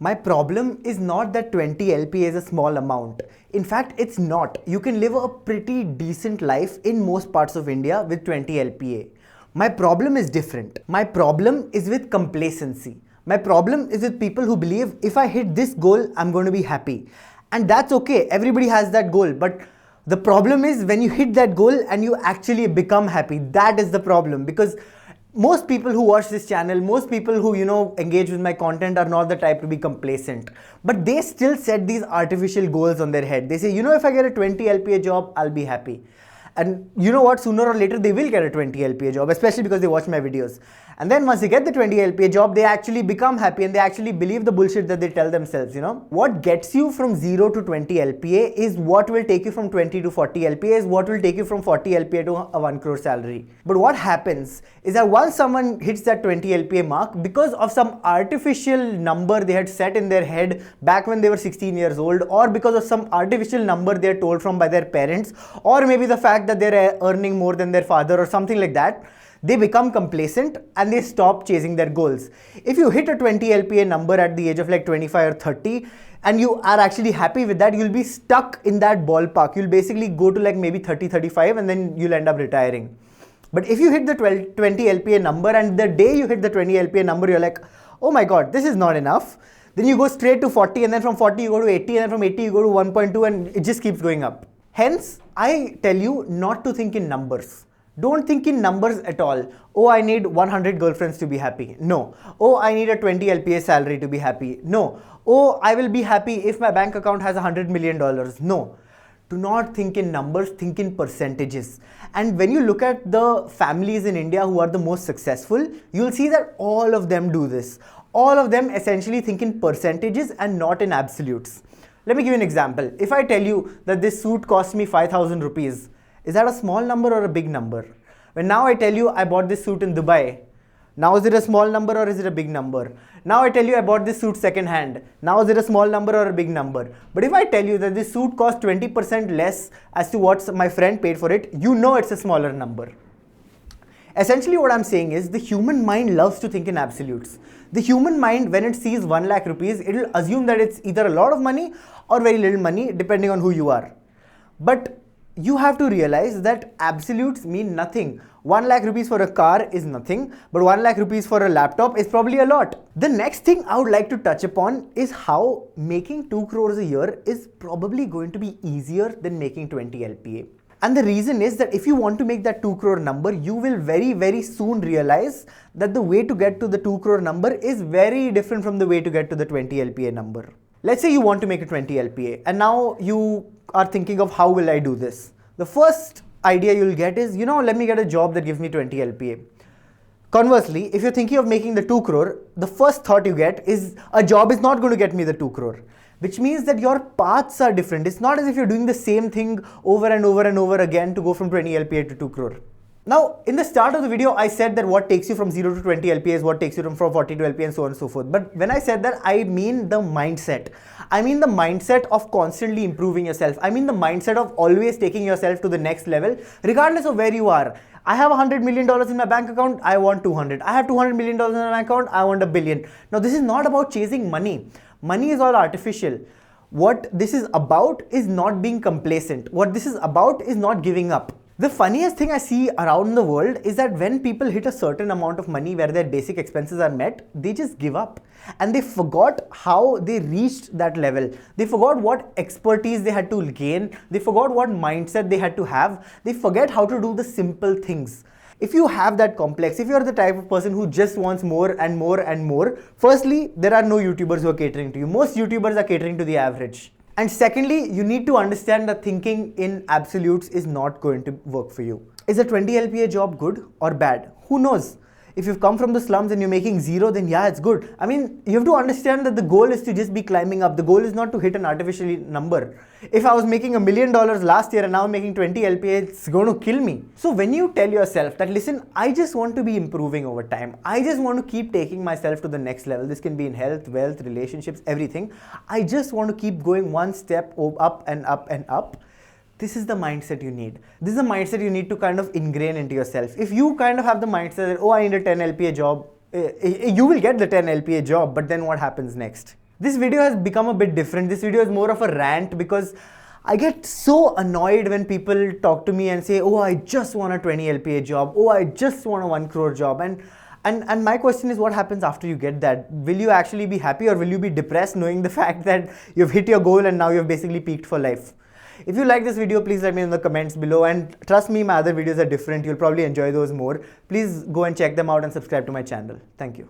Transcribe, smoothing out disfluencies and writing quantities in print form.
My problem is not that 20 LPA is a small amount. In fact, it's not. You can live a pretty decent life in most parts of India with 20 LPA. My problem is different. My problem is with complacency. My problem is with people who believe if I hit this goal, I'm going to be happy. And that's okay. Everybody has that goal. But the problem is when you hit that goal and you actually become happy. That is the problem, because most people who watch this channel, most people who engage with my content are not the type to be complacent, but they still set these artificial goals on their head. They say, if I get a 20 LPA job, I'll be happy. And you know what, sooner or later they will get a 20 LPA job, especially because they watch my videos. And then once they get the 20 LPA job, they actually become happy and they actually believe the bullshit that they tell themselves, What gets you from 0 to 20 LPA is what will take you from 20 to 40 LPA, is what will take you from 40 LPA to a 1 crore salary. But what happens is that once someone hits that 20 LPA mark, because of some artificial number they had set in their head back when they were 16 years old, or because of some artificial number they are told from by their parents, or maybe the fact that they're earning more than their father or something like that, they become complacent and they stop chasing their goals. If you hit a 20 LPA number at the age of like 25 or 30 and you are actually happy with that, you'll be stuck in that ballpark. You'll basically go to like maybe 30, 35 and then you'll end up retiring. But if you hit the 20 LPA number and the day you hit the 20 LPA number, you're like, oh my God, this is not enough. Then you go straight to 40 and then from 40 you go to 80 and then from 80 you go to 1.2 and it just keeps going up. Hence, I tell you not to think in numbers. Don't think in numbers at all. Oh, I need 100 girlfriends to be happy. No. Oh, I need a 20 LPA salary to be happy. No. Oh, I will be happy if my bank account has $100 million. No. Do not think in numbers, think in percentages. And when you look at the families in India who are the most successful, you'll see that all of them do this. All of them essentially think in percentages and not in absolutes. Let me give you an example. If I tell you that this suit cost me 5,000 rupees, is that a small number or a big number? When now I tell you I bought this suit in Dubai, now is it a small number or is it a big number? Now I tell you I bought this suit second hand, now is it a small number or a big number? But if I tell you that this suit cost 20% less as to what my friend paid for it, it's a smaller number. Essentially what I'm saying is the human mind loves to think in absolutes. The human mind, when it sees 1 lakh rupees, it will assume that it's either a lot of money or very little money depending on who you are. But you have to realize that absolutes mean nothing. 1 lakh rupees for a car is nothing, but 1 lakh rupees for a laptop is probably a lot. The next thing I would like to touch upon is how making 2 crores a year is probably going to be easier than making 20 LPA. And the reason is that if you want to make that 2 crore number, you will very, very soon realize that the way to get to the 2 crore number is very different from the way to get to the 20 LPA number. Let's say you want to make a 20 LPA and now you are thinking of how will I do this. The first idea you'll get is, let me get a job that gives me 20 LPA. Conversely, if you're thinking of making the 2 crore, the first thought you get is a job is not going to get me the 2 crore. Which means that your paths are different. It's not as if you're doing the same thing over and over and over again to go from 20 LPA to 2 crore. Now, in the start of the video, I said that what takes you from 0 to 20 LPA is what takes you from 40 to LPA and so on and so forth. But when I said that, I mean the mindset. I mean the mindset of constantly improving yourself. I mean the mindset of always taking yourself to the next level, regardless of where you are. I have $100 million in my bank account, I want 200. I have $200 million in my bank account, I want $1 billion. Now, this is not about chasing money. Money is all artificial. What this is about is not being complacent. What this is about is not giving up. The funniest thing I see around the world is that when people hit a certain amount of money where their basic expenses are met, they just give up. And they forgot how they reached that level. They forgot what expertise they had to gain. They forgot what mindset they had to have. They forget how to do the simple things. If you have that complex, if you're the type of person who just wants more and more and more, firstly, there are no YouTubers who are catering to you. Most YouTubers are catering to the average. And secondly, you need to understand that thinking in absolutes is not going to work for you. Is a 20 LPA job good or bad? Who knows? If you've come from the slums and you're making 0, then yeah, it's good. I mean, you have to understand that the goal is to just be climbing up. The goal is not to hit an artificial number. If I was making $1 million last year and now I'm making 20 LPA, it's going to kill me. So when you tell yourself that, listen, I just want to be improving over time. I just want to keep taking myself to the next level. This can be in health, wealth, relationships, everything. I just want to keep going one step up and up and up. This is the mindset you need. This is the mindset you need to kind of ingrain into yourself. If you kind of have the mindset that, oh, I need a 10 LPA job, you will get the 10 LPA job, but then what happens next? This video has become a bit different. This video is more of a rant because I get so annoyed when people talk to me and say, oh, I just want a 20 LPA job. Oh, I just want a 1 crore job. And my question is, what happens after you get that? Will you actually be happy, or will you be depressed knowing the fact that you've hit your goal and now you've basically peaked for life? If you like this video, please let me know in the comments below, and trust me, my other videos are different. You'll probably enjoy those more. Please go and check them out and subscribe to my channel. Thank you.